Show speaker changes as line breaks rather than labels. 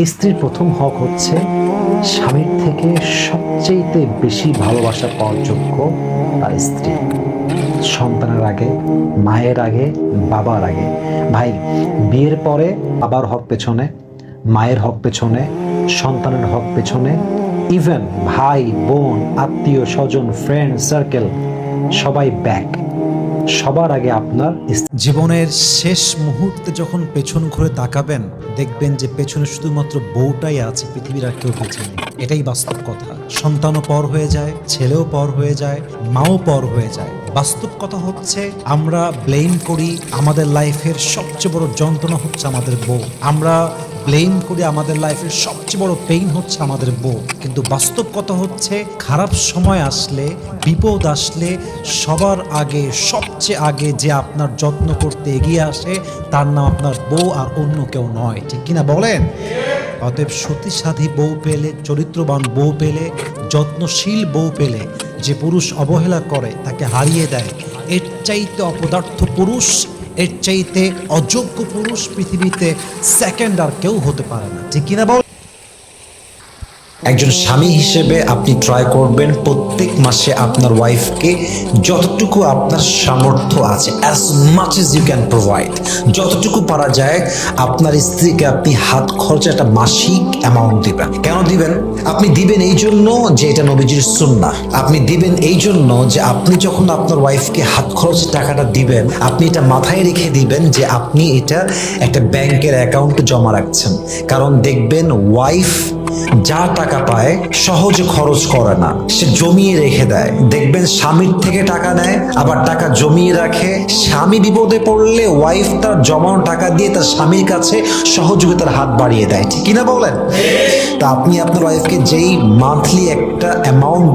স্ত্রীর প্রথম হক হচ্ছে স্বামীর থেকে সবচেয়ে বেশি ভালোবাসা পাওয়ার যোগ্য তার স্ত্রী। সন্তানের আগে, মায়ের আগে, বাবার আগে। ভাই, বিয়ের পরে বাবার হক পেছনে, মায়ের হক পেছনে, সন্তানের হক পেছনে, ইভেন ভাই বোন, আত্মীয় স্বজন, ফ্রেন্ড সার্কেল সবাই ব্যাক। সবার আগে আপনার
জীবনের শেষ মুহূর্তে যখন পেছন ঘুরে তাকাবেন, দেখবেন যে পেছনে শুধুমাত্র বউটাই আছে, পৃথিবীর আর কেউ বেঁচে নেই। এটাই বাস্তব কথা। সন্তানও পর হয়ে যায়, ছেলেও পর হয়ে যায়, মাও পর হয়ে যায়। বাস্তব কথা হচ্ছে, আমরা ব্লেম করি আমাদের লাইফের সবচেয়ে বড় যন্ত্রণা হচ্ছে আমাদের বউ। আমরা ব্লেম করি আমাদের লাইফের সবচেয়ে বড় পেইন হচ্ছে আমাদের বউ। কিন্তু বাস্তব কথা হচ্ছে, খারাপ সময় আসলে, বিপদ আসলে সবার আগে, সবচেয়ে আগে যে আপনার যত্ন করতে এগিয়ে আসে তার নাম আপনার বউ, আর অন্য কেউ নয়। ঠিক কিনা বলেন? অতএব সতী সাধী বউ পেলে, চরিত্রবান বউ পেলে, যত্নশীল বউ পেলে যে পুরুষ অবহেলা করে তাকে হারিয়ে দেয়, এর চাইতে অপদার্থ পুরুষ, এর চাইতে অযোগ্য পুরুষ পৃথিবীতে সেকেন্ড আর কেউ হতে পারে না। ঠিক কিনা বল? একজন স্বামী হিসেবে আপনি ট্রাই করবেন প্রত্যেক মাসে আপনার ওয়াইফকে যতটুকু আপনার সামর্থ্য আছে, as much as you can provide, যতটুকু পারা যায় আপনার স্ত্রীকে আপনি হাত খরচে একটা মাসিক অ্যামাউন্ট দিবেন। কেন দিবেন? আপনি দিবেন এই জন্য যে এটা নবীজির সুন্নাহ। আপনি দিবেন এই জন্য যে আপনি যখন আপনার ওয়াইফকে হাত খরচের টাকাটা দিবেন, আপনি এটা মাথায় রেখে দিবেন যে আপনি এটা একটা ব্যাংকের অ্যাকাউন্টে জমা রাখছেন। কারণ দেখবেন ওয়াইফ যা টাকা পায় সহজে খরচ করে না, সে জমিয়ে রেখে দেয়। দেখবেন স্বামীর থেকে টাকা নেয়, আবার টাকা জমিয়ে রাখে। স্বামী বিপদে পড়লে ওয়াইফ তার জমানো টাকা দিয়ে তার স্বামীর কাছে সহযোগিতার হাত বাড়িয়ে দেয়। ঠিক কিনা বলেন? তা আপনি আপনার ওয়াইফকে যেই মান্থলি একটা অ্যামাউন্ট